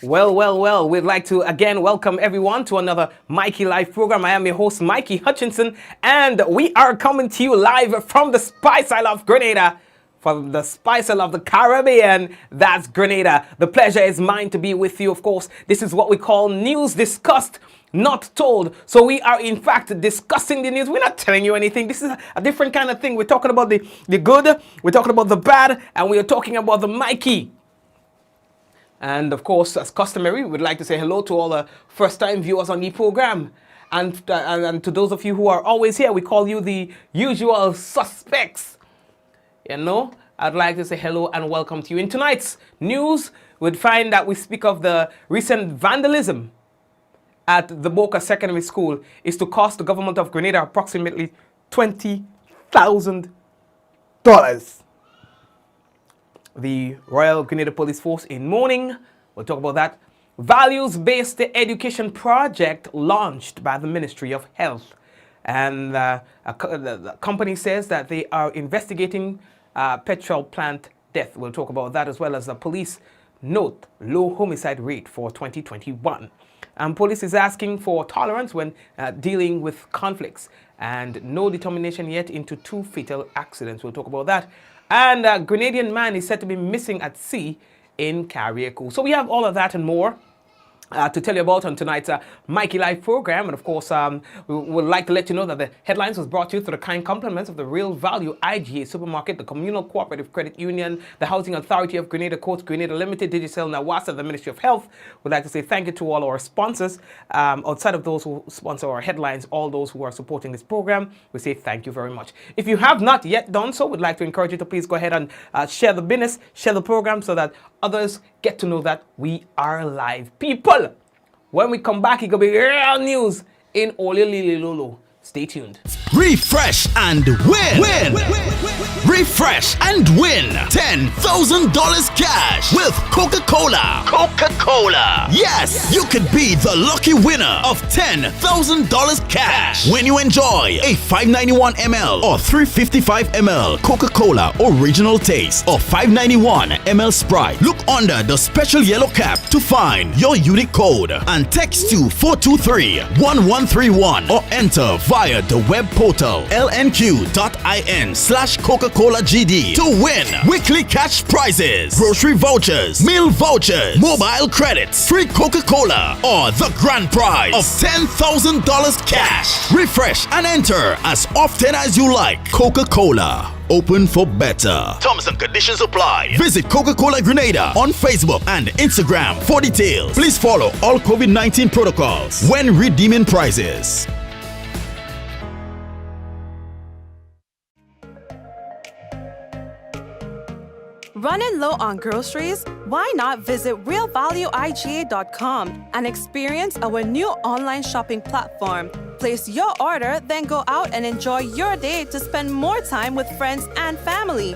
Well, we'd like to again welcome everyone to another Mikey Live program. I am your host, Mikey Hutchinson, and we are coming to you live from the Spice Isle of Grenada, from the Spice Isle of the Caribbean. That's Grenada. The pleasure is mine to be with you, of course. This is what we call news discussed, not told. So we are in fact discussing the news. We're not telling you anything. This is a different kind of thing. We're talking about the good, we're talking about the bad, and we are talking about the Mikey. And of course, as customary, we'd like to say hello to all the first-time viewers on the program. And to those of you who are always here, we call you the usual suspects. You know, I'd like to say hello and welcome to you. In tonight's news, we'd find that we speak of the recent vandalism at the Boca Secondary School is to cost the government of Grenada approximately $20,000. The Royal Grenada Police Force in mourning. We'll talk about that. Values-based education project launched by the Ministry of Health. And the company says that they are investigating Petrol plant death. We'll talk about that, as well as the police note low homicide rate for 2021. And police is asking for tolerance when dealing with conflicts, and no determination yet into 2 fatal accidents. We'll talk about that. And a Grenadian man is said to be missing at sea in Carriacou. So we have all of that and more to tell you about on tonight's Mikey Live program. And of course, we would like to let you know that the headlines was brought to you through the kind compliments of the Real Value IGA Supermarket, the Communal Cooperative Credit Union, the Housing Authority of Grenada, Coast Grenada Limited, Digicel, Nawasa, the Ministry of Health. We'd like to say thank you to all our sponsors. Outside of those who sponsor our headlines, all those who are supporting this program, we say thank you very much. If you have not yet done so, we'd like to encourage you to please go ahead and share the business, share the program, so that others get to know that we are live. People, when we come back, it could be real news in Olilililolo. Stay tuned. Refresh and win. Refresh and win $10,000 cash with Coca-Cola. Coca-Cola. Yes, you could be the lucky winner of $10,000 cash when you enjoy a 591 ml or 355 ml Coca-Cola Original Taste or 591 ml Sprite. Look under the special yellow cap to find your unique code and text to 423-1131 or enter via the web portal lnq.in/Coca-Cola-GD to win weekly cash prizes, grocery vouchers, meal vouchers, mobile credits, free Coca-Cola, or the grand prize of $10,000 cash. Refresh and enter as often as you like. Coca-Cola. Open for better. Terms and conditions apply. Visit Coca-Cola Grenada on Facebook and Instagram for details. Please follow all COVID-19 protocols when redeeming prizes. Running low on groceries? Why not visit realvalueiga.com and experience our new online shopping platform? Place your order, then go out and enjoy your day to spend more time with friends and family.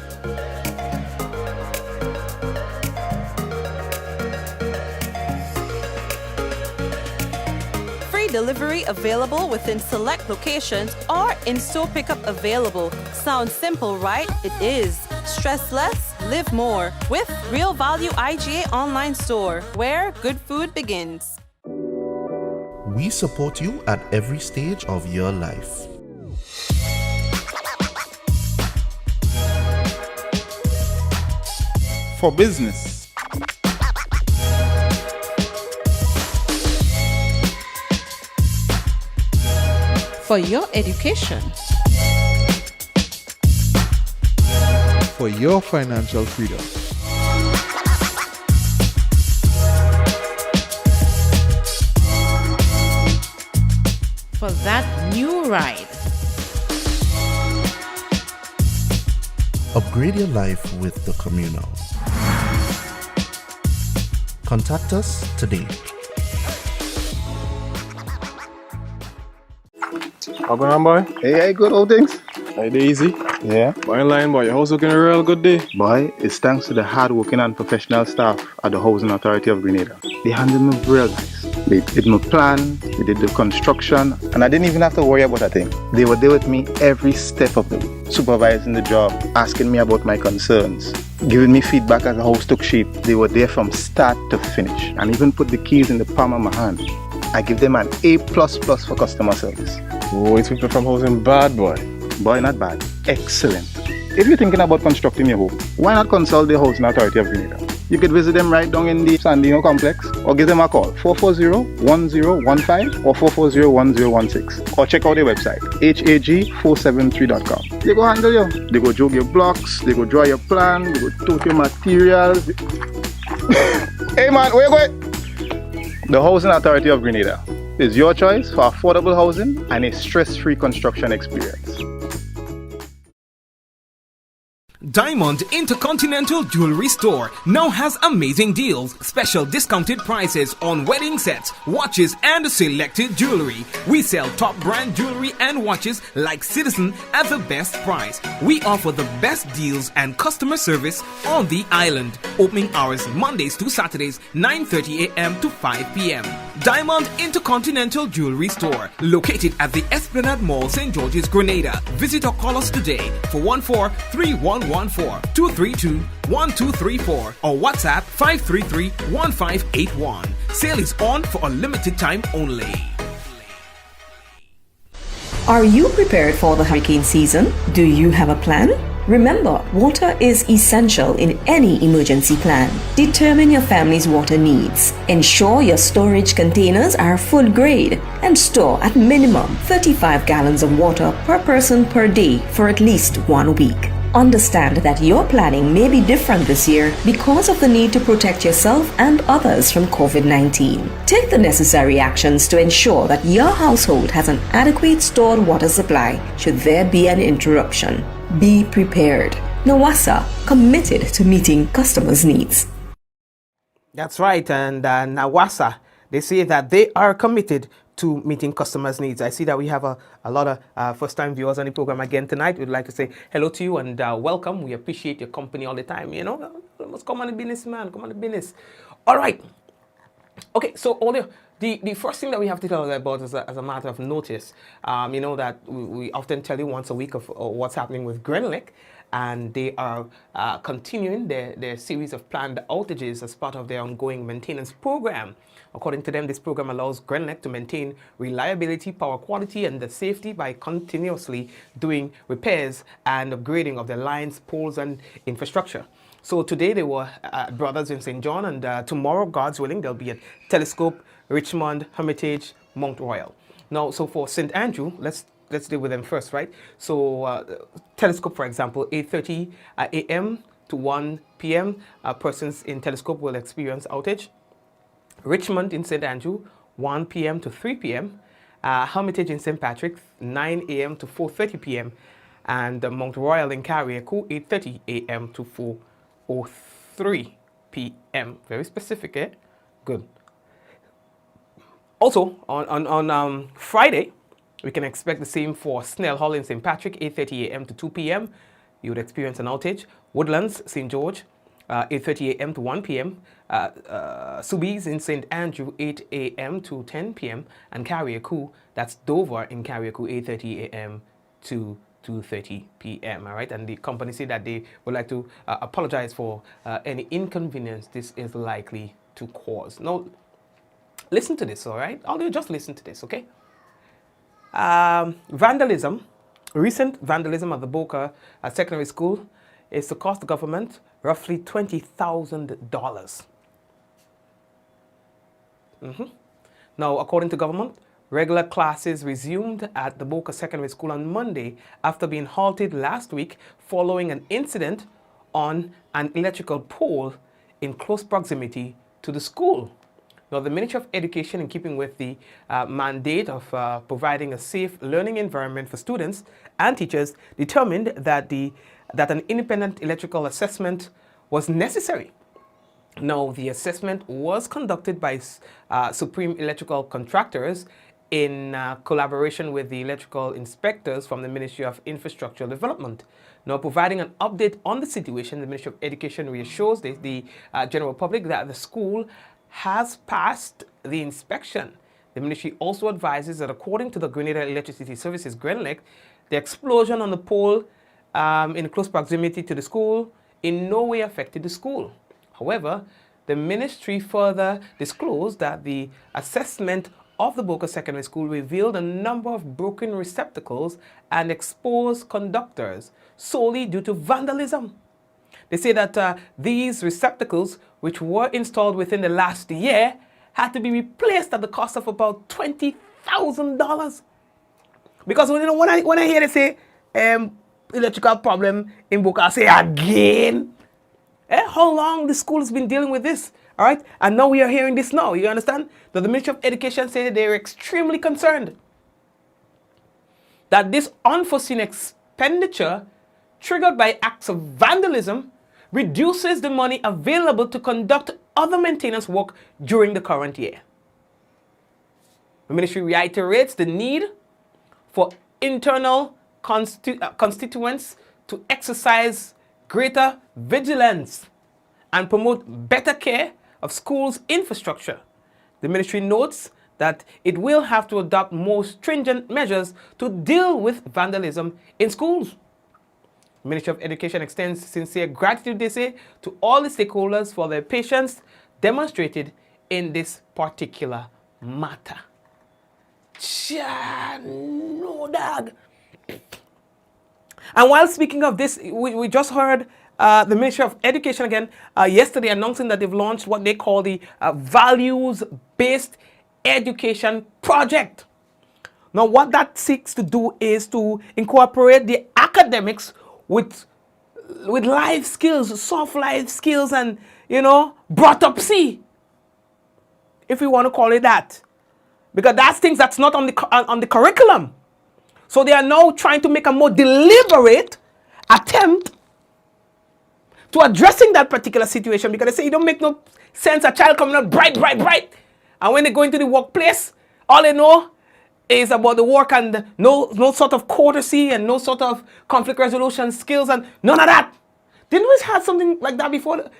Free delivery available within select locations or in-store pickup available. Sounds simple, right? It is. Stress less, live more with Real Value IGA online store, where good food begins. We support you at every stage of your life. For business, for your education, for your financial freedom, for that new ride. Upgrade your life with the Communal. Contact us today. How going on, boy? Hey, good old things. Hey, easy. Yeah. Boy, in line, boy. Your house looking a real good day. Boy, it's thanks to the hard-working and professional staff at the Housing Authority of Grenada. They handled me real nice. They did my plan, they did the construction, and I didn't even have to worry about a thing. They were there with me every step of the way, supervising the job, asking me about my concerns. giving me feedback as the house took shape. They were there from start to finish and even put the keys in the palm of my hand. I give them an A++ for customer service. Oh, it's people from housing bad, boy. Boy, not bad. Excellent. If you're thinking about constructing your home, why not consult the Housing Authority of Grenada? You could visit them right down in the Sandino complex or give them a call 440-1015 or 440-1016 or check out their website hag473.com. They go handle you. They go jog your blocks, they go draw your plan, they go tote your materials. Hey man, where you going? The Housing Authority of Grenada is your choice for affordable housing and a stress-free construction experience. Diamond Intercontinental Jewelry Store now has amazing deals, special discounted prices on wedding sets, watches, and selected jewelry. We sell top brand jewelry and watches like Citizen at the best price. We offer the best deals and customer service on the island. Opening hours Mondays to Saturdays, 9:30 a.m. to 5 p.m. Diamond Intercontinental Jewelry Store, located at the Esplanade Mall, St. George's, Grenada. Visit or call us today for 14-3114-232-1234 or WhatsApp 533-1581. Sale is on for a limited time only. Are you prepared for the hurricane season? Do you have a plan? Remember, water is essential in any emergency plan. Determine your family's water needs. Ensure your storage containers are food grade and store at minimum 35 gallons of water per person per day for at least 1 week. Understand that your planning may be different this year because of the need to protect yourself and others from COVID-19. Take the necessary actions to ensure that your household has an adequate stored water supply should there be an interruption. Be prepared. NAWASA, committed to meeting customers' needs. That's right, and NAWASA, they say that they are committed to meeting customers' needs. I see that we have a lot of first-time viewers on the program again tonight. We'd like to say hello to you and welcome. We appreciate your company all the time. You know, let's come on the business, man. Come on the business. All right. Okay, so all the first thing that we have to tell about is as a matter of notice, you know that we often tell you once a week of what's happening with Grenadian, and they are continuing their series of planned outages as part of their ongoing maintenance program. According to them, this program allows Grenadian to maintain reliability, power quality, and the safety by continuously doing repairs and upgrading of their lines, poles, and infrastructure. So today they were brothers in St. John, and tomorrow, God's willing, they'll be at Telescope, Richmond, Hermitage, Mount Royal. Now, so for St. Andrew, let's deal with them first, right? So Telescope, for example, 8:30 a.m. to 1 p.m. Persons in Telescope will experience outage. Richmond in St. Andrew, 1 p.m. to 3 p.m. Hermitage in St. Patrick's, 9 a.m. to 4:30 p.m. And Mount Royal in Carriacou, 8:30 a.m. to 4:03 p.m. Very specific, eh? Good. Also, on Friday, we can expect the same for Snell Hall in St. Patrick, 8:30 a.m. to 2 p.m. You would experience an outage. Woodlands, St. George, 8:30 a.m. to 1 p.m. Subies in St. Andrew, 8 a.m. to 10 p.m. And Carriacou, that's Dover in Carriacou, 8:30 a.m. to 2:30 p.m. All right, and the company said that they would like to apologize for any inconvenience this is likely to cause. Now, listen to this, all right? Although just listen to this, okay? Vandalism, recent vandalism at the Boca secondary school is to cost the government roughly $20,000. Now, according to government, regular classes resumed at the Boca Secondary School on Monday after being halted last week following an incident on an electrical pole in close proximity to the school. Now, the Ministry of Education, in keeping with the mandate of providing a safe learning environment for students and teachers, determined that an independent electrical assessment was necessary. Now, the assessment was conducted by Supreme Electrical Contractors in collaboration with the electrical inspectors from the Ministry of Infrastructure Development. Now, providing an update on the situation, the Ministry of Education reassures the general public that the school has passed the inspection. The ministry also advises that according to the Grenada Electricity Services, Grenadian, the explosion on the pole in close proximity to the school in no way affected the school. However, the ministry further disclosed that the assessment of the Boca Secondary School revealed a number of broken receptacles and exposed conductors solely due to vandalism. They say that these receptacles, which were installed within the last year, had to be replaced at the cost of about $20,000. Because when I hear they say electrical problem in Boca, I say again. How long the school has been dealing with this? All right, and now we are hearing this now. You understand? That the Ministry of Education said that they are extremely concerned that this unforeseen expenditure triggered by acts of vandalism reduces the money available to conduct other maintenance work during the current year. The ministry reiterates the need for internal constituents to exercise greater vigilance and promote better care of schools' infrastructure. The ministry notes that it will have to adopt more stringent measures to deal with vandalism in schools. The Ministry of Education extends sincere gratitude, they say, to all the stakeholders for their patience demonstrated in this particular matter. No dog. And while speaking of this, we just heard the Ministry of Education again yesterday announcing that they've launched what they call the values-based education project. Now, what that seeks to do is to incorporate the academics with life skills, soft life skills, and, brought up see, if we want to call it that. Because that's things that's not on the curriculum. So they are now trying to make a more deliberate attempt to addressing that particular situation, because they say it don't make no sense a child coming out bright, and when they go into the workplace, all they know is about the work and no sort of courtesy and no sort of conflict resolution skills and none of that. Didn't we have something like that before?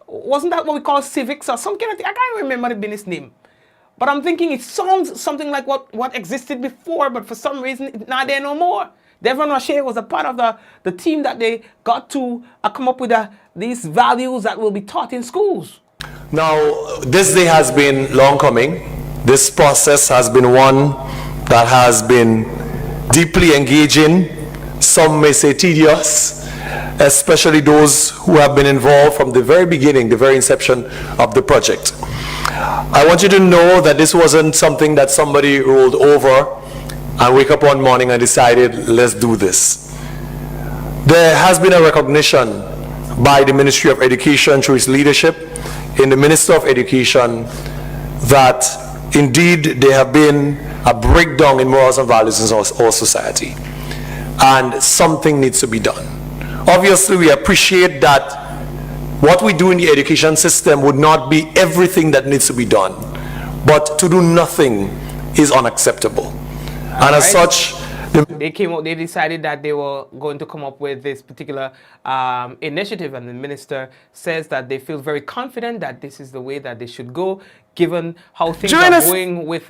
Wasn't that what we call civics or something? I can't remember the business name. But I'm thinking it sounds something like what existed before, but for some reason it's not there no more. Devon Rocher was a part of the team that they got to come up with these values that will be taught in schools. Now, this day has been long coming. This process has been one that has been deeply engaging. Some may say tedious, especially those who have been involved from the very beginning, the very inception of the project. I want you to know that this wasn't something that somebody rolled over and wake up one morning and decided, let's do this. There has been a recognition by the Ministry of Education through its leadership in the Minister of Education that indeed there have been a breakdown in morals and values in our society, and something needs to be done. Obviously, we appreciate that what we do in the education system would not be everything that needs to be done, but to do nothing is unacceptable. And as such, they decided that they were going to come up with this particular initiative, and the minister says that they feel very confident that this is the way that they should go, given how things are going with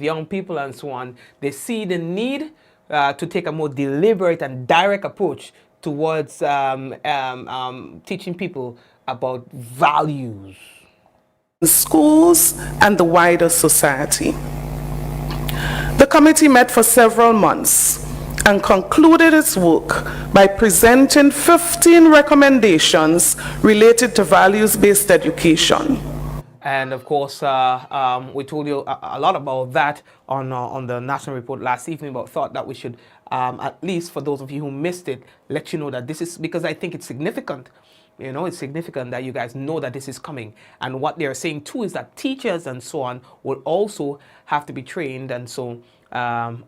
young people and so on. They see the need to take a more deliberate and direct approach towards teaching people about values. Schools and the wider society. The committee met for several months and concluded its work by presenting 15 recommendations related to values-based education. And of course, we told you a lot about that on the national report last evening, but thought that we should, at least for those of you who missed it, let you know that this is, because I think it's significant. It's significant that you guys know that this is coming. And what they're saying too is that teachers and so on will also have to be trained and so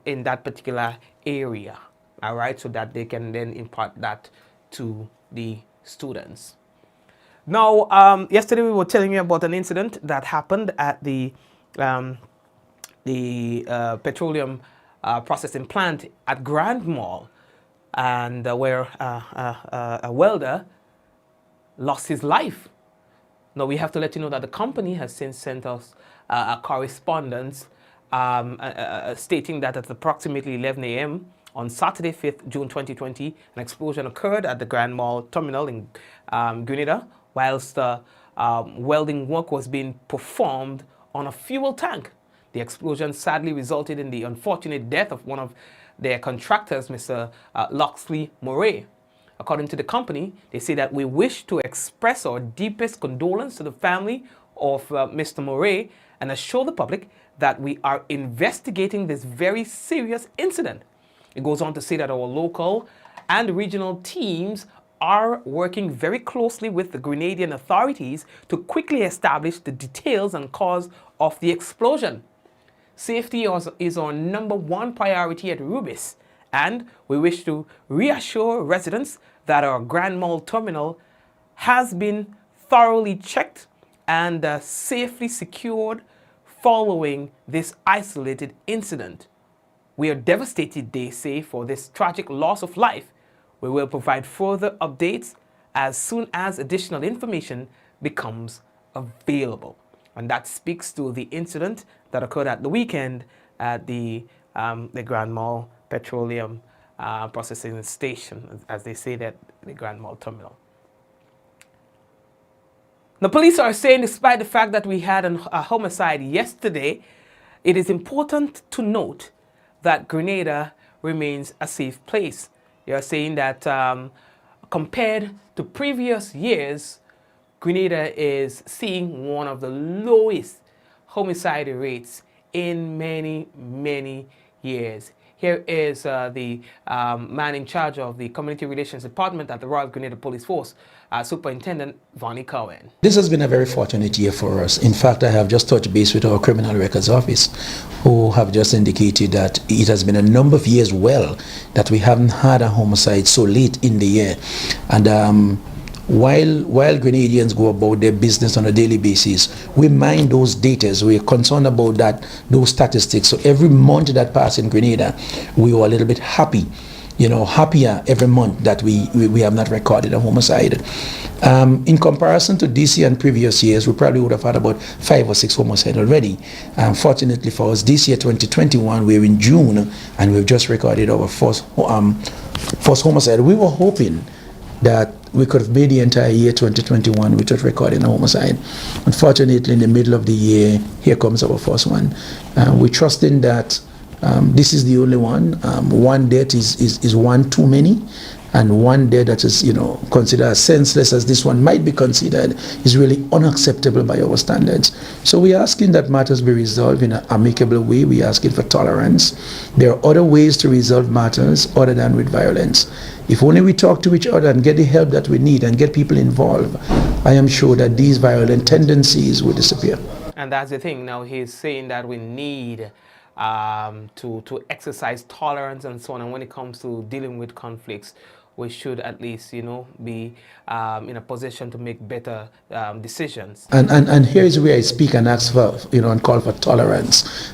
in that particular area, all right, so that they can then impart that to the students. Now, yesterday we were telling you about an incident that happened at the petroleum processing plant at Grand Mall, and where a welder lost his life. Now, we have to let you know that the company has since sent us a correspondence stating that at approximately 11 a.m. On Saturday, 5th June 2020, an explosion occurred at the Grand Mall terminal in Grenada, whilst welding work was being performed on a fuel tank. The explosion sadly resulted in the unfortunate death of one of their contractors, Mr. Loxley Murray. According to the company, they say that we wish to express our deepest condolence to the family of Mr. Murray and assure the public that we are investigating this very serious incident. It goes on to say that our local and regional teams are working very closely with the Grenadian authorities to quickly establish the details and cause of the explosion. Safety is our #1 priority at Rubis, and we wish to reassure residents that our Grand Mall terminal has been thoroughly checked and safely secured following this isolated incident. We are devastated, they say, for this tragic loss of life. We will provide further updates as soon as additional information becomes available. And that speaks to the incident that occurred at the weekend at the Grand Mall Petroleum Processing Station, as they say that, the Grand Mall Terminal. The police are saying, despite the fact that we had a homicide yesterday, it is important to note that Grenada remains a safe place. They are saying that compared to previous years, Grenada is seeing one of the lowest homicide rates in many, many years. Here is the man in charge of the Community Relations Department at the Royal Grenada Police Force, Superintendent Vonnie Cowan. This has been a very fortunate year for us. In fact, I have just touched base with our Criminal Records Office, who have just indicated that it has been a number of years well that we haven't had a homicide so late in the year. And while Grenadians go about their business on a daily basis, we mind those data. We are concerned about those statistics. So every month that passes in Grenada, we are a little bit happy, happier every month that we have not recorded a homicide. In comparison to this year and previous years, we probably would have had about 5 or 6 homicides already. Fortunately for us, this year 2021, we're in June and we've just recorded our first homicide. We were hoping that we could have made the entire year 2021 without recording a homicide. Unfortunately, in the middle of the year, here comes our first one. We're trusting that this is the only one. One death is one too many, and one death that is considered as senseless as this one might be considered is really unacceptable by our standards. So we're asking that matters be resolved in an amicable way. We're asking for tolerance. There are other ways to resolve matters other than with violence. If only we talk to each other and get the help that we need and get people involved, I am sure that these violent tendencies will disappear. And that's the thing. Now he's saying that we need to exercise tolerance and so on. And when it comes to dealing with conflicts, we should at least, be in a position to make better decisions. And here is where I speak and ask for, and call for tolerance.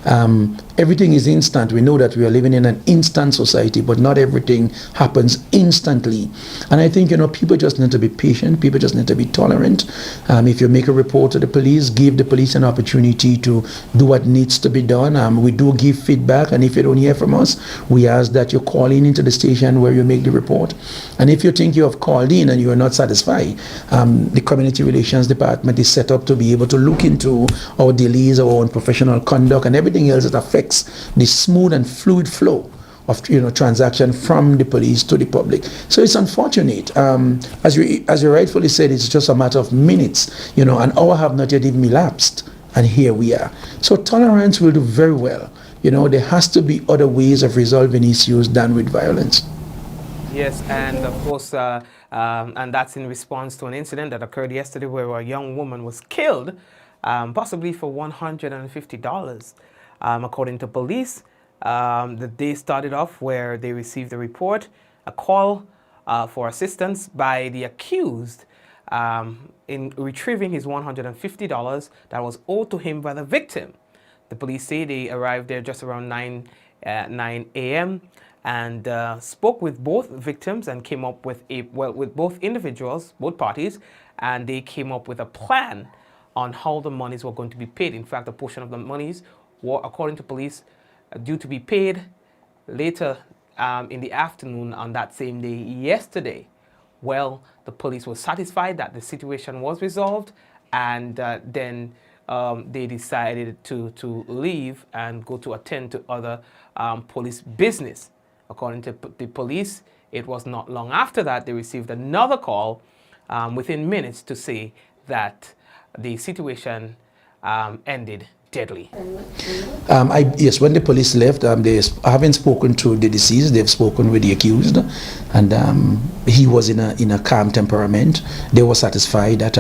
Everything is instant. We know that we are living in an instant society, but not everything happens instantly. And I think, people just need to be patient. People just need to be tolerant. If you make a report to the police, give the police an opportunity to do what needs to be done. We do give feedback, and if you don't hear from us, we ask that you call into the station where you make the report. And if you think you have called in and you are not satisfied, the Community Relations Department is set up to be able to look into our delays, our unprofessional conduct, and everything else that affects the smooth and fluid flow of transaction from the police to the public. So it's unfortunate. As you rightfully said, it's just a matter of minutes, an hour have not yet even elapsed, and here we are. So tolerance will do very well. There has to be other ways of resolving issues than with violence. Yes, and of course, and that's in response to an incident that occurred yesterday where a young woman was killed, possibly for $150. According to police, the day started off where they received a report, a call for assistance by the accused in retrieving his $150 that was owed to him by the victim. The police say they arrived there just around 9 a.m. and spoke with both victims and came up with with both individuals, both parties, and they came up with a plan on how the monies were going to be paid. In fact, a portion of the monies were, according to police, due to be paid later in the afternoon on that same day yesterday. Well, the police was satisfied that the situation was resolved, and then they decided to leave and go to attend to other police business. According to the police, it was not long after that they received another call within minutes to say that the situation ended deadly. Yes, when the police left, they haven't spoken to the deceased. They've spoken with the accused, and he was in a calm temperament. They were satisfied that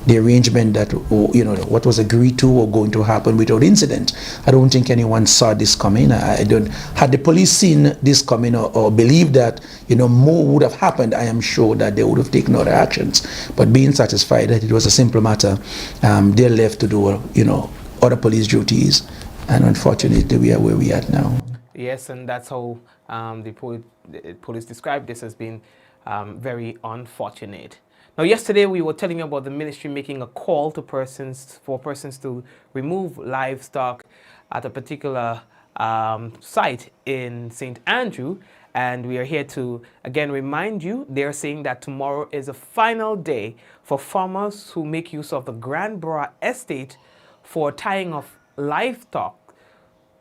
the arrangement that what was agreed to or going to happen without incident. I don't think anyone saw this coming. I don't. Had the police seen this coming or believed that more would have happened, I am sure that they would have taken other actions. But being satisfied that it was a simple matter, they're left to do other police duties, and unfortunately we are where we are now. Yes, and that's how the police described this as being very unfortunate. Now, yesterday we were telling you about the ministry making a call to persons to remove livestock at a particular site in St. Andrew, and we are here to again remind you they're saying that tomorrow is a final day for farmers who make use of the Grand Bora estate for tying of livestock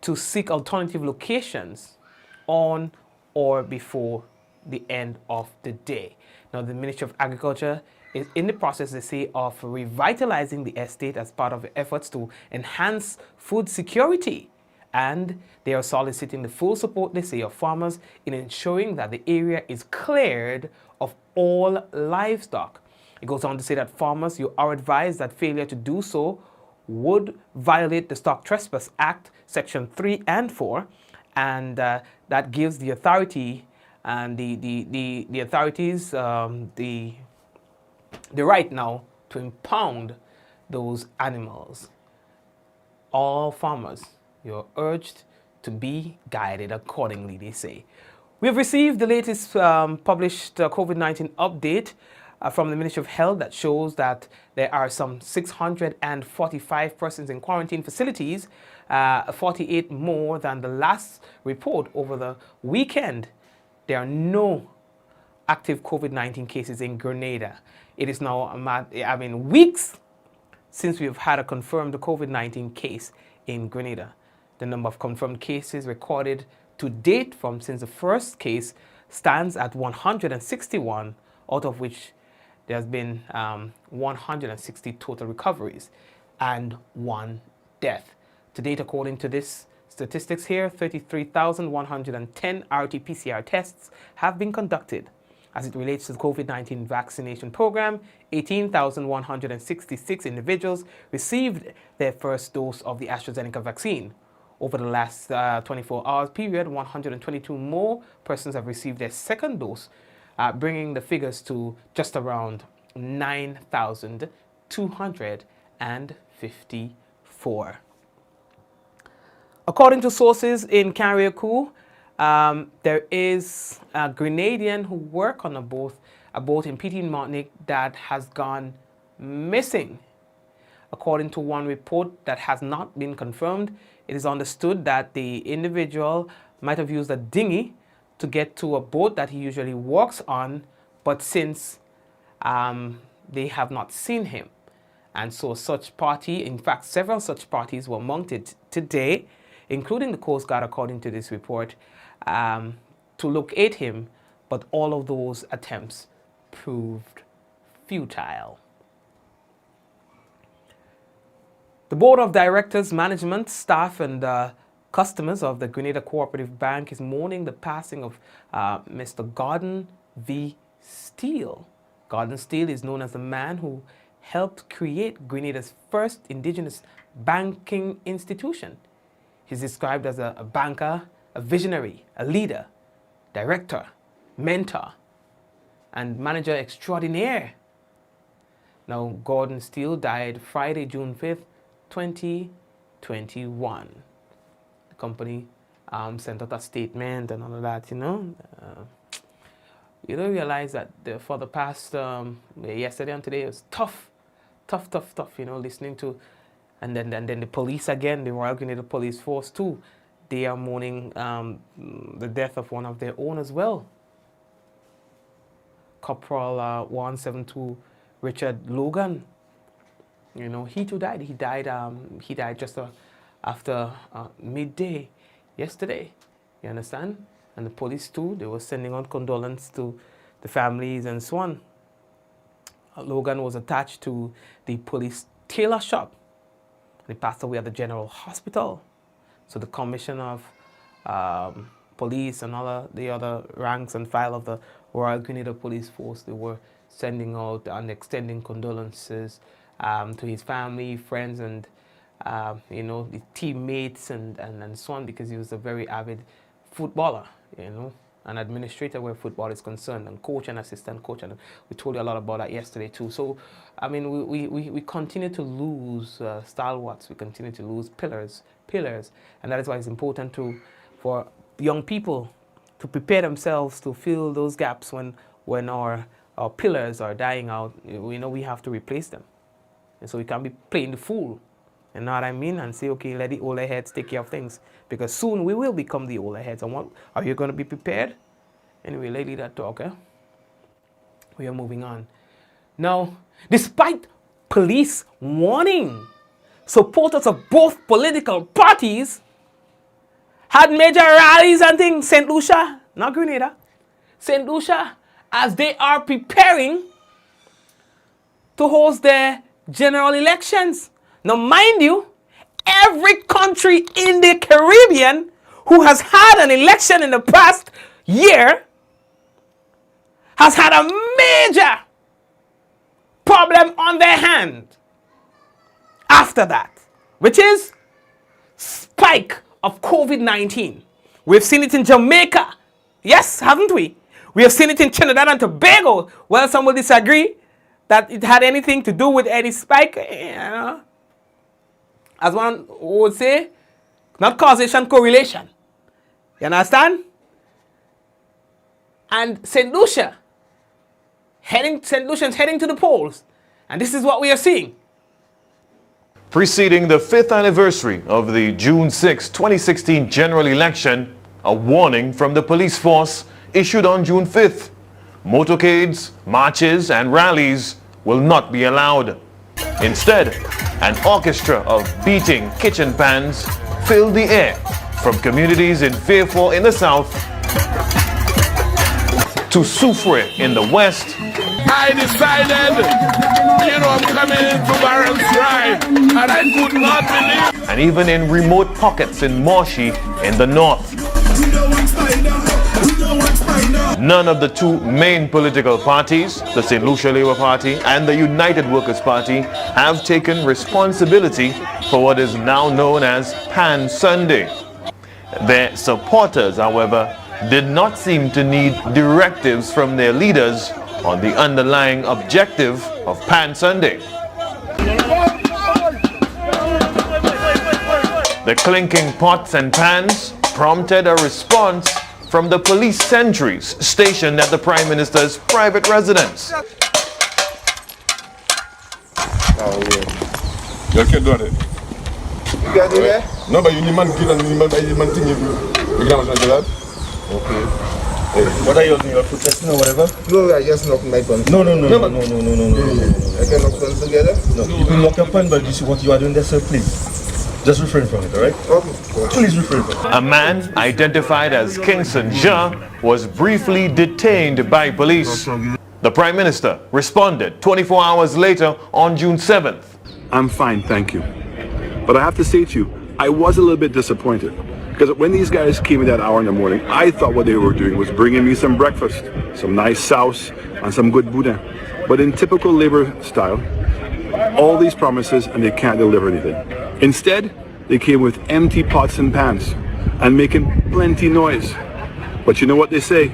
to seek alternative locations on or before the end of the day. Now, the Ministry of Agriculture is in the process, they say, of revitalizing the estate as part of efforts to enhance food security. And they are soliciting the full support, they say, of farmers in ensuring that the area is cleared of all livestock. It goes on to say that farmers, you are advised that failure to do so would violate the Stock Trespass Act, Section 3 and 4, and that gives the authority and the authorities the right now to impound those animals. All farmers, you're urged to be guided accordingly, they say. We have received the latest published COVID-19 update from the Ministry of Health that shows that there are some 645 persons in quarantine facilities, 48 more than the last report over the weekend. There are no active COVID-19 cases in Grenada. It is now, weeks since we've had a confirmed COVID-19 case in Grenada. The number of confirmed cases recorded to date since the first case stands at 161, out of which there has been 160 total recoveries and 1 death. To date, according to this statistics here, 33,110 RT-PCR tests have been conducted. As it relates to the COVID-19 vaccination program, 18,166 individuals received their first dose of the AstraZeneca vaccine. Over the last 24 hours period, 122 more persons have received their second dose, bringing the figures to just around 9,254. According to sources in Carriacou, there is a Grenadian who worked on a boat in In Mourning that has gone missing. According to one report that has not been confirmed, it is understood that the individual might have used a dinghy to get to a boat that he usually walks on, but since they have not seen him. And so such party, in fact, several such parties were mounted today, including the Coast Guard, according to this report, to locate him, but all of those attempts proved futile. The Board of Directors, Management, Staff, and customers of the Grenada Cooperative Bank is mourning the passing of Mr. Gordon V. Steele. Gordon Steele is known as the man who helped create Grenada's first indigenous banking institution. He's described as a banker, a visionary, a leader, director, mentor, and manager extraordinaire. Now, Gordon Steele died Friday, June 5th, 2021. The company sent out a statement and all of that, you don't realize that for the past, yesterday and today, it was tough, listening to, and then the police again, the Royal Grenada Police Force too, they are mourning the death of one of their own as well. Corporal 172 Richard Logan. You know, he too died. He died just after midday yesterday. You understand? And the police too, they were sending out condolences to the families and so on. Logan was attached to the police tailor shop. He passed away at the General Hospital. So the Commissioner of Police and all the other ranks and file of the Royal Grenadian Police Force, they were sending out and extending condolences to his family, friends, and you know, the teammates and so on, because he was a very avid footballer, you know, an administrator where football is concerned, and coach and assistant coach, and we told you a lot about that yesterday too. So, I mean, we continue to lose stalwarts, we continue to lose pillars, and that is why it's important for young people to prepare themselves to fill those gaps when our pillars are dying out. We know we have to replace them, and so we can't be playing the fool. You know what I mean? And say, okay, let the older heads take care of things. Because soon we will become the older heads. And what are you going to be prepared? Anyway, lady, that talk, eh? We are moving on. Now, despite police warning, supporters of both political parties had major rallies and things. St. Lucia, not Grenada. St. Lucia, as they are preparing to host their general elections. Now, mind you, every country in the Caribbean who has had an election in the past year has had a major problem on their hand after that, which is spike of COVID-19. We've seen it in Jamaica. Yes, haven't we? We have seen it in Trinidad and Tobago. Well, some will disagree that it had anything to do with any spike, you know. As one would say, not causation, correlation. You understand? And St. Lucia's heading to the polls. And this is what we are seeing. Preceding the 5th anniversary of the June 6, 2016 general election, a warning from the police force issued on June 5th. Motorcades, marches, and rallies will not be allowed. Instead, an orchestra of beating kitchen pans filled the air from communities in Fairfall in the south to Soufrière in the west. I decided, I'm coming into Barron's Drive, and I could not believe. And even in remote pockets in Moshi in the north. None of the two main political parties, the St. Lucia Labour Party and the United Workers' Party, have taken responsibility for what is now known as Pan Sunday. Their supporters, however, did not seem to need directives from their leaders on the underlying objective of Pan Sunday. The clinking pots and pans prompted a response from the police sentries stationed at the Prime Minister's private residence. Oh, yeah. You can do it. You got it there? No, but you need man to get on the thing. You can't do that? Okay. Hey. What are you doing? You're protesting or whatever? No, I just knocked my gun. No. I can knock guns together? No. You can knock your pen, but this is what you are doing there, sir, please. Just refrain from it, all right? Okay. Please refrain from it. A man identified as Kingston Jean was briefly detained by police. The Prime Minister responded 24 hours later on June 7th. I'm fine, thank you. But I have to say to you, I was a little bit disappointed. Because when these guys came in that hour in the morning, I thought what they were doing was bringing me some breakfast, some nice sauce, and some good boudin. But in typical Labour style, all these promises and they can't deliver anything. Instead, they came with empty pots and pans and making plenty noise. But you know what they say?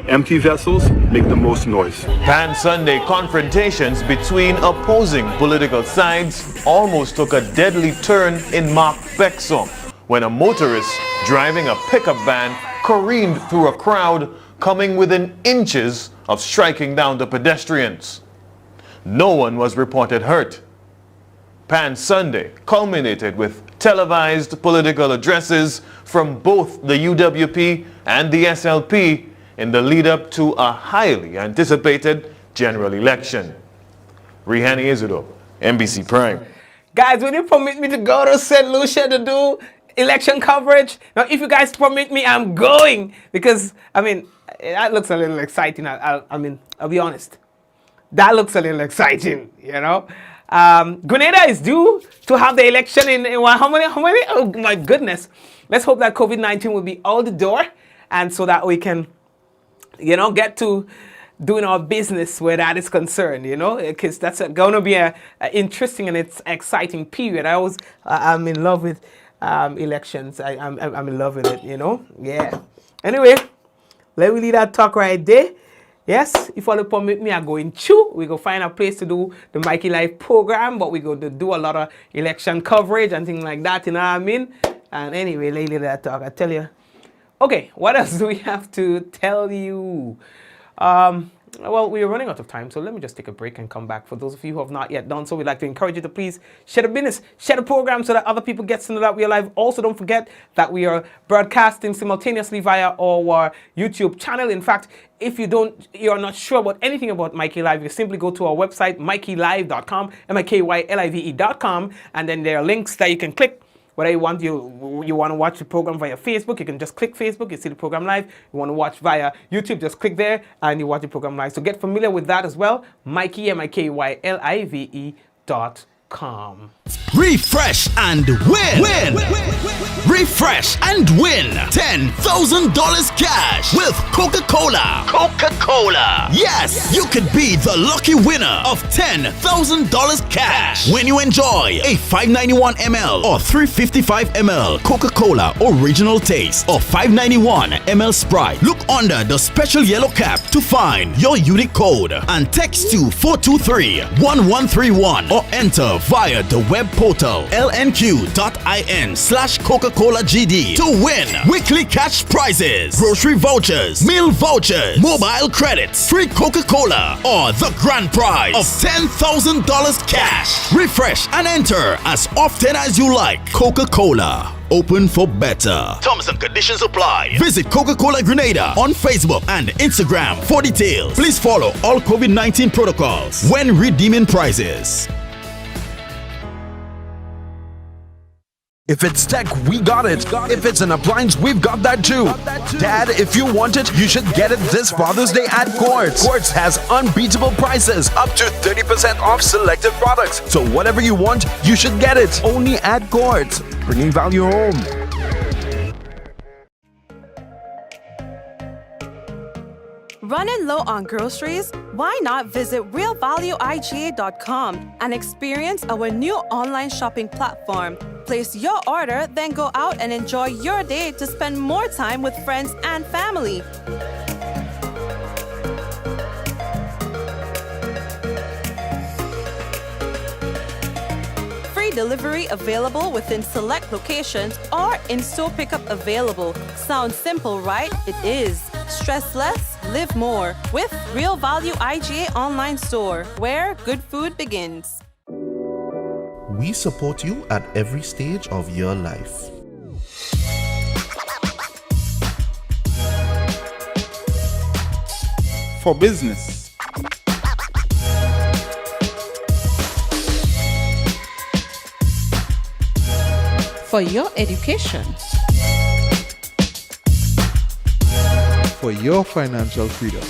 Empty vessels make the most noise. Pan Sunday confrontations between opposing political sides almost took a deadly turn in Mark Bexon when a motorist driving a pickup van careened through a crowd coming within inches of striking down the pedestrians. No one was reported hurt. Pan Sunday culminated with televised political addresses from both the UWP and the SLP in the lead-up to a highly anticipated general election. Rihani Isidore, NBC Prime. Guys, will you permit me to go to St. Lucia to do election coverage? Now, if you guys permit me, I'm going. Because, I mean, that looks a little exciting. I'll be honest. That looks a little exciting, you know. Grenada is due to have the election in how many? Oh, my goodness. Let's hope that COVID-19 will be out the door. And so that we can, you know, get to doing our business where that is concerned, you know, because that's going to be a interesting and it's exciting period. I'm in love with elections. I'm in love with it, you know. Yeah. Anyway, let me leave that talk right there. Yes, if you permit me, I go in chew. We go find a place to do the Mikey Live program, but we go to do a lot of election coverage and things like that, you know what I mean? And anyway, let me leave that talk. I tell you. Okay, what else do we have to tell you? Well, we are running out of time, so let me just take a break and come back. For those of you who have not yet done so, we'd like to encourage you to please share the business, share the program so that other people get to know that we are live. Also, don't forget that we are broadcasting simultaneously via our YouTube channel. In fact, if you're not sure about anything about Mikey Live, you simply go to our website, mikeylive.com, MIKYLIVE.com, and then there are links that you can click. Whether you want to watch the program via Facebook, you can just click Facebook, you see the program live. You want to watch via YouTube, just click there and you watch the program live. So get familiar with that as well. Mikey, MIKYLIVE.com. Refresh and win. Refresh and win $10,000 cash with Coca-Cola. Coca-Cola. Yes, you could be the lucky winner of $10,000 cash when you enjoy a 591 ml or 355 ml Coca-Cola Original Taste or 591 ml Sprite. Look under the special yellow cap to find your unique code and text to 423-1131 or enter via the web portal lnq.in/Coca-Cola-GD to win weekly cash prizes, grocery vouchers, meal vouchers, mobile credits, free Coca-Cola, or the grand prize of $10,000 cash. Refresh and enter as often as you like. Coca-Cola. Open for better. Terms and conditions apply. Visit Coca-Cola Grenada on Facebook and Instagram for details. Please follow all COVID-19 protocols when redeeming prizes. If it's tech, we got it. If it's an appliance, we've got that too. Dad, if you want it, you should get it this Father's Day at Quartz. Quartz has unbeatable prices, up to 30% off selected products. So whatever you want, you should get it. Only at Quartz, bringing value home. Running low on groceries? Why not visit realvalueiga.com and experience our new online shopping platform? Place your order, then go out and enjoy your day to spend more time with friends and family. Free delivery available within select locations or in-store pickup available. Sounds simple, right? It is. Stress less, live more with Real Value IGA online store, where good food begins. We support you at every stage of your life. For business. For your education. For your financial freedom.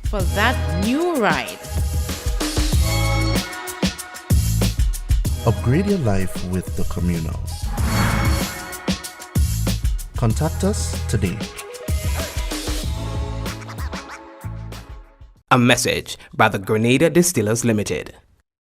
For that new ride. Upgrade your life with the Communal. Contact us today. A message by the Grenada Distillers Limited.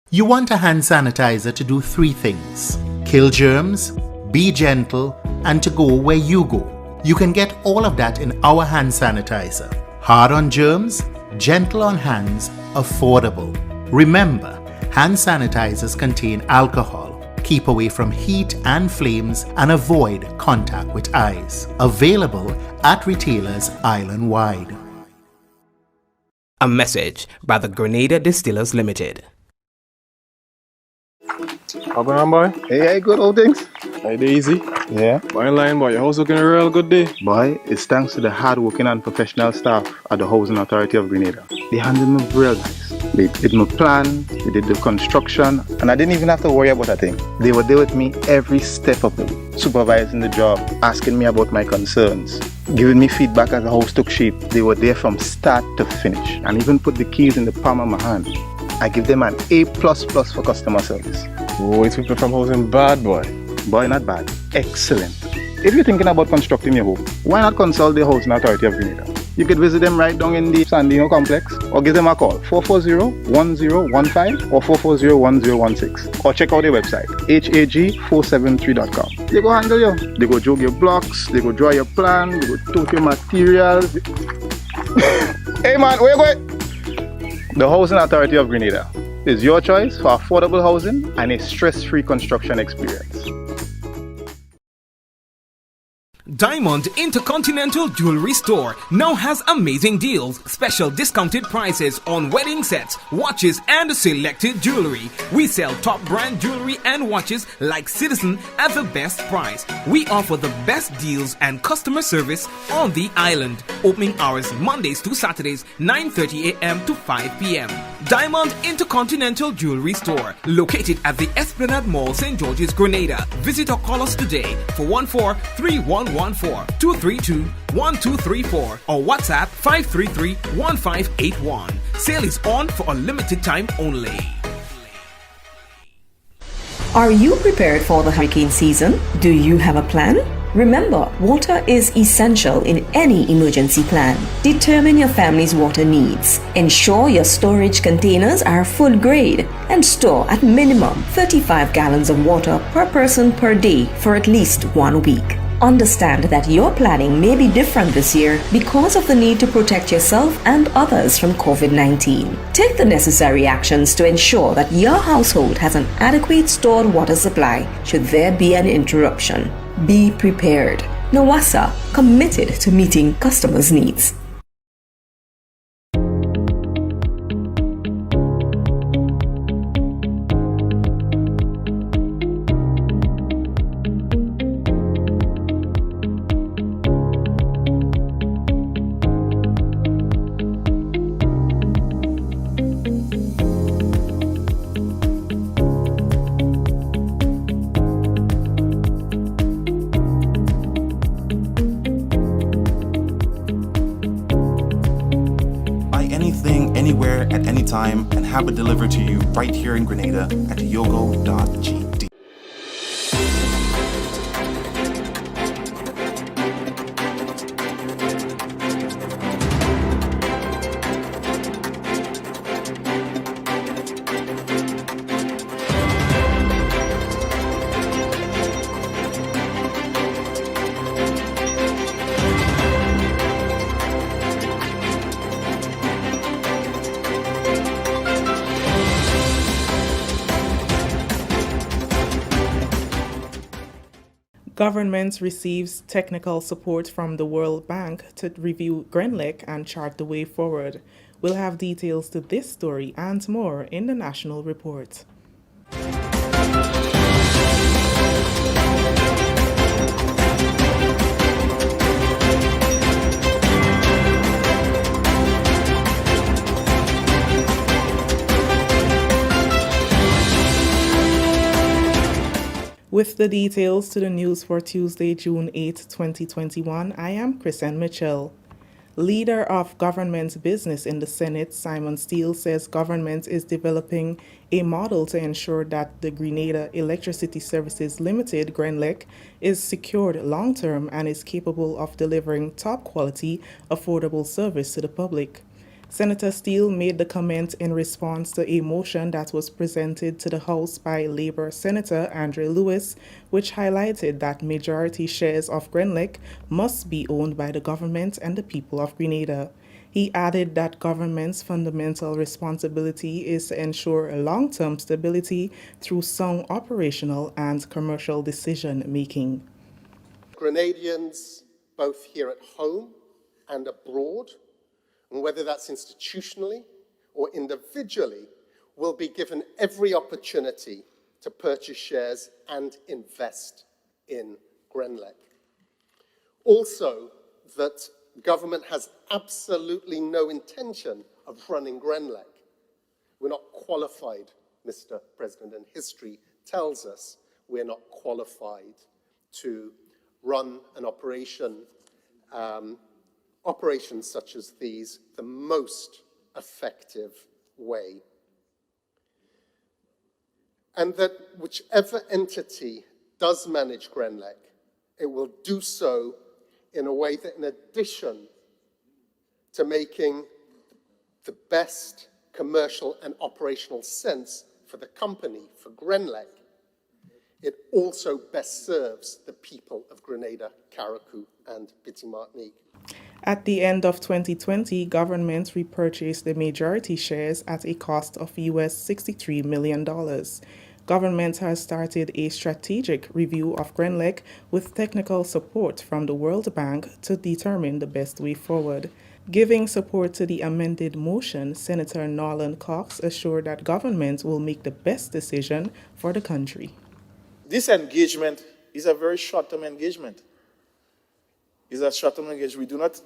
You want a hand sanitizer to do 3 things: kill germs, be gentle, and to go where you go. You can get all of that in our hand sanitizer. Hard on germs, gentle on hands, affordable. Remember, hand sanitizers contain alcohol. Keep away from heat and flames and avoid contact with eyes. Available at retailers island-wide. A message by the Grenadian Distillers Limited. How going on, boy? Hey, good old things. Hey, easy. Yeah. Boy, line, boy. Your house looking a real good day. Boy, it's thanks to the hard-working and professional staff at the Housing Authority of Grenada. They handled me real nice. They did my plan, they did the construction, and I didn't even have to worry about a thing. They were there with me every step of the way, supervising the job, asking me about my concerns, giving me feedback as the house took shape. They were there from start to finish, and even put the keys in the palm of my hand. I give them an A++ for customer service. Boy, people from housing bad, boy. Boy, not bad. Excellent. If you're thinking about constructing your home, why not consult the Housing Authority of Grenada? You could visit them right down in the Sandino complex, or give them a call, 440-1015 or 440-1016, or check out their website, hag473.com. They go handle you. They go jog your blocks, they go draw your plan, they go tote your materials. Hey man, where you going? The Housing Authority of Grenada is your choice for affordable housing and a stress-free construction experience. Diamond Intercontinental Jewelry Store now has amazing deals, special discounted prices on wedding sets, watches and selected jewelry. We sell top brand jewelry and watches like Citizen at the best price. We offer the best deals and customer service on the island. Opening hours Mondays to Saturdays 9:30 a.m. to 5 p.m. Diamond Intercontinental Jewelry Store, located at the Esplanade Mall, St. George's, Grenada. Visit or call us today for 14-3114-232-1234 or WhatsApp 533-1581. Sale is on for a limited time only. Are you prepared for the hurricane season? Do you have a plan? Remember, water is essential in any emergency plan. Determine your family's water needs. Ensure your storage containers are food grade and store at minimum 35 gallons of water per person per day for at least 1 week. Understand that your planning may be different this year because of the need to protect yourself and others from COVID-19. Take the necessary actions to ensure that your household has an adequate stored water supply should there be an interruption. Be prepared. NAWASA, committed to meeting customers' needs. Anywhere at any time and have it delivered to you right here in Grenada at yogo.gd. Government receives technical support from the World Bank to review Grenlec and chart the way forward. We'll have details to this story and more in the National Report. With the details to the news for Tuesday, June 8, 2021, I am Kristen Mitchell. Leader of Government Business in the Senate, Simon Steele, says government is developing a model to ensure that the Grenada Electricity Services Limited, Grenlec, is secured long-term and is capable of delivering top-quality, affordable service to the public. Senator Steele made the comment in response to a motion that was presented to the House by Labour Senator Andre Lewis, which highlighted that majority shares of Grenlec must be owned by the government and the people of Grenada. He added that government's fundamental responsibility is to ensure long-term stability through sound operational and commercial decision-making. Grenadians, both here at home and abroad, and whether that's institutionally or individually, will be given every opportunity to purchase shares and invest in Grenlec. Also, that government has absolutely no intention of running Grenlec. We're not qualified, Mr. President, and history tells us we're not qualified to run an operation, operations such as these, the most effective way. And that whichever entity does manage Grenlec, it will do so in a way that, in addition to making the best commercial and operational sense for the company, for Grenlec, it also best serves the people of Grenada, Carriacou, and Martinique. At the end of 2020, government repurchased the majority shares at a cost of US $63 million. Government has started a strategic review of Grenlec with technical support from the World Bank to determine the best way forward. Giving support to the amended motion, Senator Norland Cox assured that government will make the best decision for the country. This engagement is a very short-term engagement. It's a short-term engagement. We do not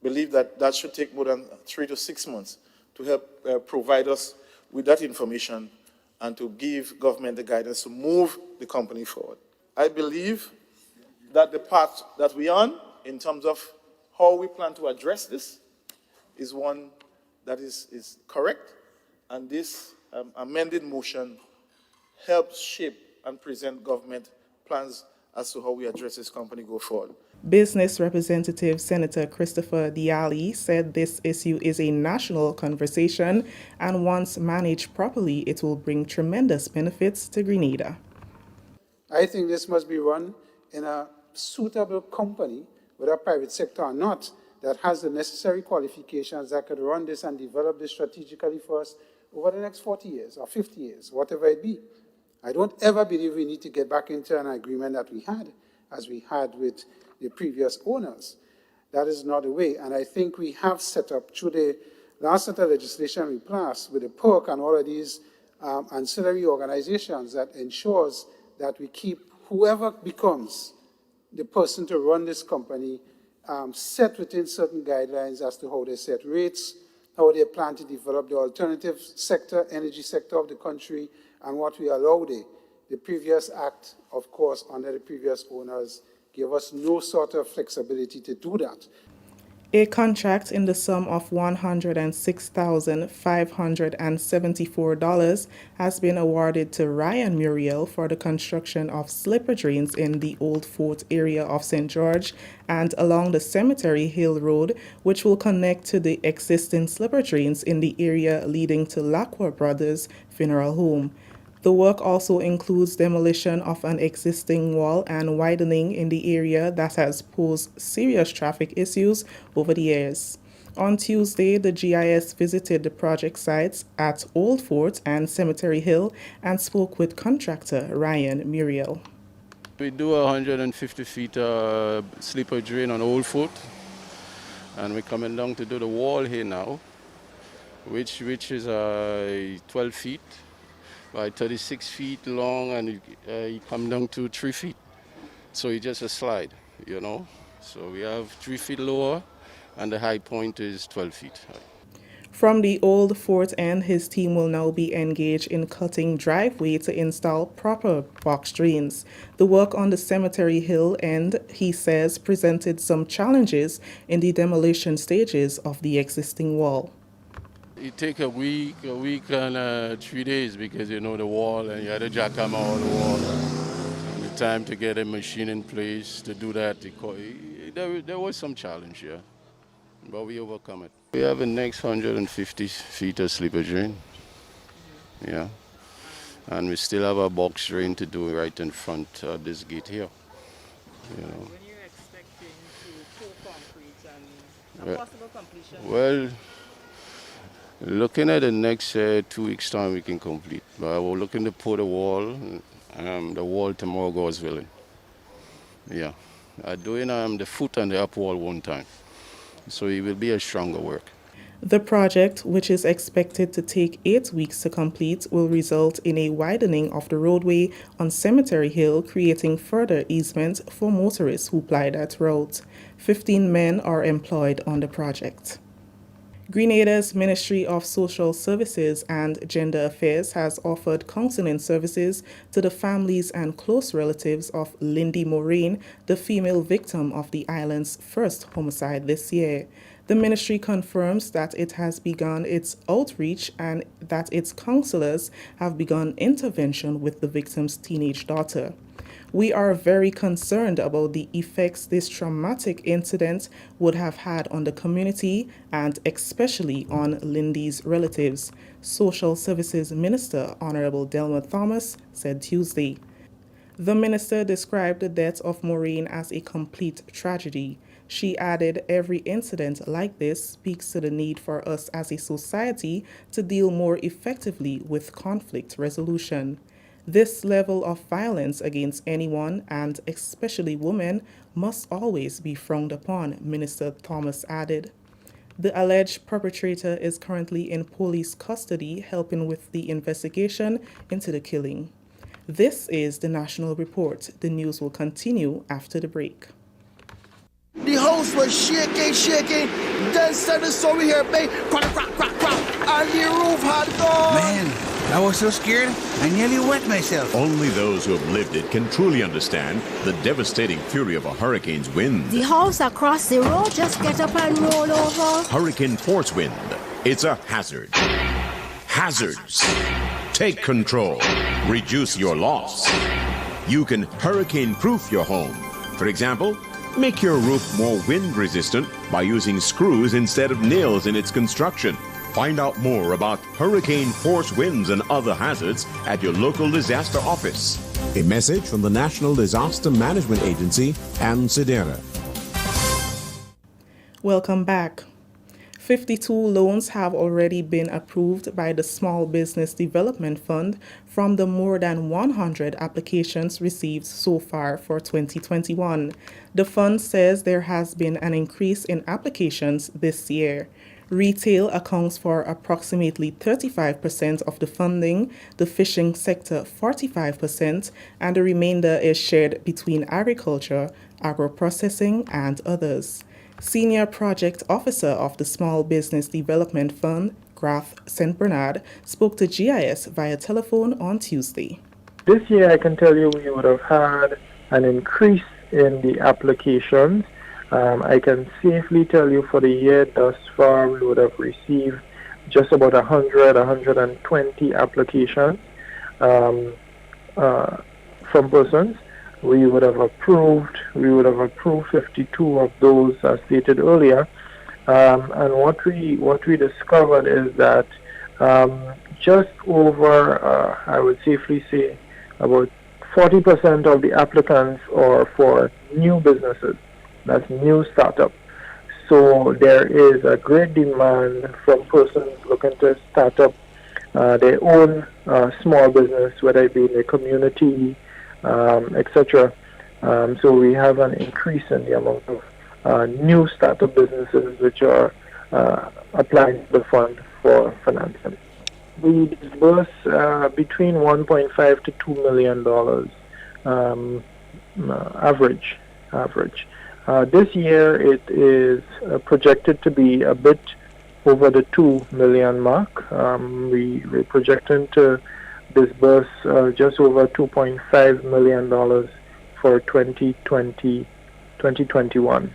believe that that should take more than 3 to 6 months to help provide us with that information and to give government the guidance to move the company forward. I believe that the path that we're on, in terms of how we plan to address this, is one that is correct, and this amended motion helps shape and present government plans as to how we address this company go forward. Business Representative Senator Christopher Diali said this issue is a national conversation, and once managed properly, it will bring tremendous benefits to Grenada. I think this must be run in a suitable company, whether private sector or not, that has the necessary qualifications that could run this and develop this strategically for us over the next 40 years or 50 years, whatever it be. I don't ever believe we need to get back into an agreement that we had, as we had with the previous owners. That is not the way. And I think we have set up, through the last set of legislation we passed, with the PERC and all of these ancillary organizations, that ensures that we keep whoever becomes the person to run this company set within certain guidelines as to how they set rates, how they plan to develop the alternative sector, energy sector of the country, and what we allow the previous act, of course, under the previous owners, gave us no sort of flexibility to do that. A contract in the sum of $106,574 has been awarded to Ryan Muriel for the construction of slipper drains in the Old Fort area of St. George and along the Cemetery Hill Road, which will connect to the existing slipper drains in the area leading to Lacroix Brothers Funeral Home. The work also includes demolition of an existing wall and widening in the area that has posed serious traffic issues over the years. On Tuesday, the GIS visited the project sites at Old Fort and Cemetery Hill and spoke with contractor Ryan Muriel. We do 150 feet slipper drain on Old Fort, and we're coming down to do the wall here now, which is 12 feet. By 36 feet long, and you come down to 3 feet. So it's just a slide, you know. So we have 3 feet lower, and the high point is 12 feet high. From the Old Fort end, his team will now be engaged in cutting driveway to install proper box drains. The work on the Cemetery Hill end, he says, presented some challenges in the demolition stages of the existing wall. It takes a week and 3 days because you know the wall and you had to jackhammer all the wall. And the time to get a machine in place to do that, there was some challenge here, but we overcome it. We have the next 150 feet of slipper drain, yeah, and we still have a box drain to do right in front of this gate here. You know. When you're expecting to pour concrete and a possible completion? Well, looking at the next 2 weeks' time, we can complete. But we're looking to put the wall tomorrow, God's willing. Yeah, doing the foot and the up wall one time. So it will be a stronger work. The project, which is expected to take 8 weeks to complete, will result in a widening of the roadway on Cemetery Hill, creating further easement for motorists who ply that route. 15 men are employed on the project. Grenada's Ministry of Social Services and Gender Affairs has offered counseling services to the families and close relatives of Lindy Moraine, the female victim of the island's first homicide this year. The ministry confirms that it has begun its outreach and that its counselors have begun intervention with the victim's teenage daughter. We are very concerned about the effects this traumatic incident would have had on the community and especially on Lindy's relatives, Social Services Minister Honorable Delma Thomas said Tuesday. The minister described the death of Maureen as a complete tragedy. She added, every incident like this speaks to the need for us as a society to deal more effectively with conflict resolution. This level of violence against anyone, and especially women, must always be frowned upon, Minister Thomas added. The alleged perpetrator is currently in police custody, helping with the investigation into the killing. This is the National Report. The news will continue after the break. The house was shaking. Then suddenly saw we hear bang, crack, and the roof had gone. Man, I was so scared, I nearly wet myself. Only those who have lived it can truly understand the devastating fury of a hurricane's wind. The house across the road just get up and roll over. Hurricane force wind. It's a hazard. Hazards. Take control. Reduce your loss. You can hurricane-proof your home. For example, make your roof more wind-resistant by using screws instead of nails in its construction. Find out more about hurricane force winds and other hazards at your local disaster office. A message from the National Disaster Management Agency and SEDERA. Welcome back. 52 loans have already been approved by the Small Business Development Fund from the more than 100 applications received so far for 2021. The fund says there has been an increase in applications this year. Retail accounts for approximately 35% of the funding, the fishing sector 45%, and the remainder is shared between agriculture, agro-processing, and others. Senior Project Officer of the Small Business Development Fund, Graf St. Bernard, spoke to GIS via telephone on Tuesday. This year, I can tell you we would have had an increase in the applications. I can safely tell you for the year thus far, we would have received just about 120 applications from persons. We would have approved 52 of those as stated earlier. And what we discovered is that just over, I would safely say, about 40% of the applicants are for new businesses. That's new startup. So there is a great demand from persons looking to start up their own small business, whether it be in the community, etc. So we have an increase in the amount of new startup businesses which are applying to the fund for financing. We disburse between $1.5 to $2 million average. This year it is projected to be a bit over the 2 million mark. We're projecting to disburse just over $2.5 million for 2021.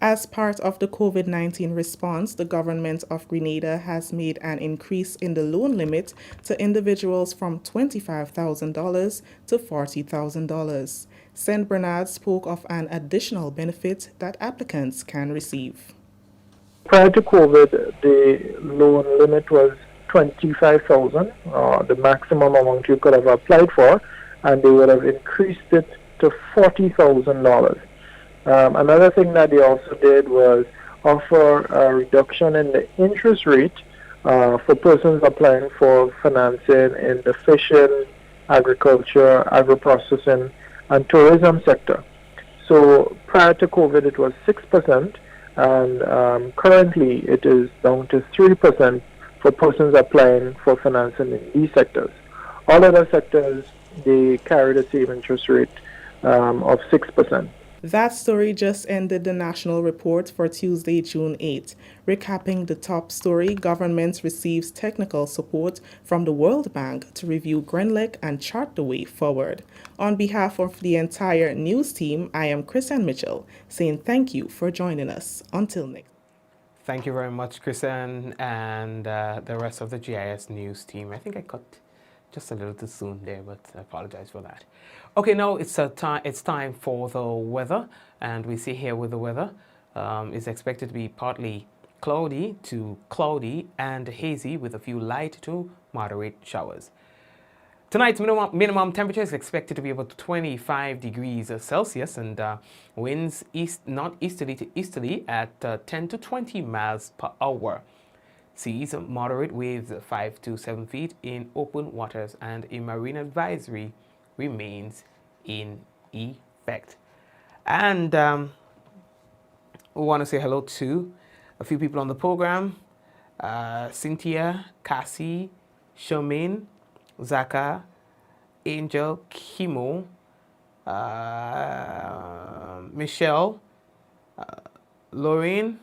As part of the COVID-19 response, the government of Grenada has made an increase in the loan limit to individuals from $25,000 to $40,000. St. Bernard spoke of an additional benefit that applicants can receive. Prior to COVID, the loan limit was $25,000, the maximum amount you could have applied for, and they would have increased it to $40,000. Another thing that they also did was offer a reduction in the interest rate for persons applying for financing in the fishing, agriculture, agro-processing, and tourism sector. So prior to COVID, it was 6%, and currently it is down to 3% for persons applying for financing in these sectors. All other sectors, they carry the same interest rate of 6%. That story just ended the national report for Tuesday, June 8. Recapping the top story, government receives technical support from the World Bank to review Grenlec and chart the way forward. On behalf of the entire news team, I am Chrisann Mitchell, saying thank you for joining us. Until next. Thank you very much, Chrisann, and the rest of the GIS news team. I think I cut just a little too soon there, but I apologize for that. Okay, now it's time for the weather, and we see here with the weather is expected to be partly cloudy to cloudy and hazy with a few light to moderate showers. Tonight's minimum temperature is expected to be about 25 degrees Celsius, and winds northeasterly to easterly at 10 to 20 miles per hour. Seas moderate waves 5 to 7 feet in open waters, and a marine advisory remains in effect. And we want to say hello to a few people on the program. Cynthia, Cassie, Charmaine, Zaka, Angel, Kimo, Michelle, Lorraine,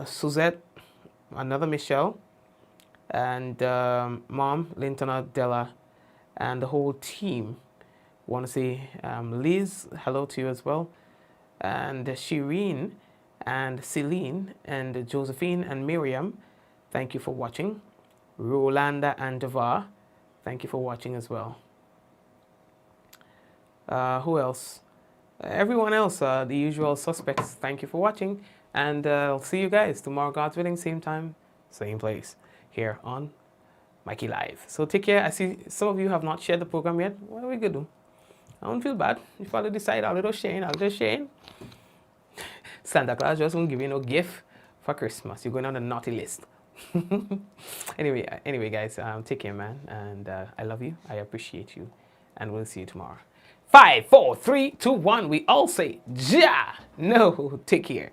Suzette, another Michelle, and Mom, Lintona, Della, and the whole team. Want to say Liz, hello to you as well, and Shireen, and Celine, and Josephine, and Miriam, thank you for watching. Rolanda and Devar, thank you for watching as well. Who else? Everyone else, the usual suspects, thank you for watching. And I'll see you guys tomorrow, God's willing, same time, same place, here on Mikey Live. So take care. I see some of you have not shared the program yet. What are we going to do? I don't feel bad. If I decide I'll just Shane. Santa Claus just won't give you no gift for Christmas. You're going on the naughty list. Anyway, guys, take care, man. And I love you. I appreciate you. And we'll see you tomorrow. 5, 4, 3, 2, 1. We all say, Ja! No, take care.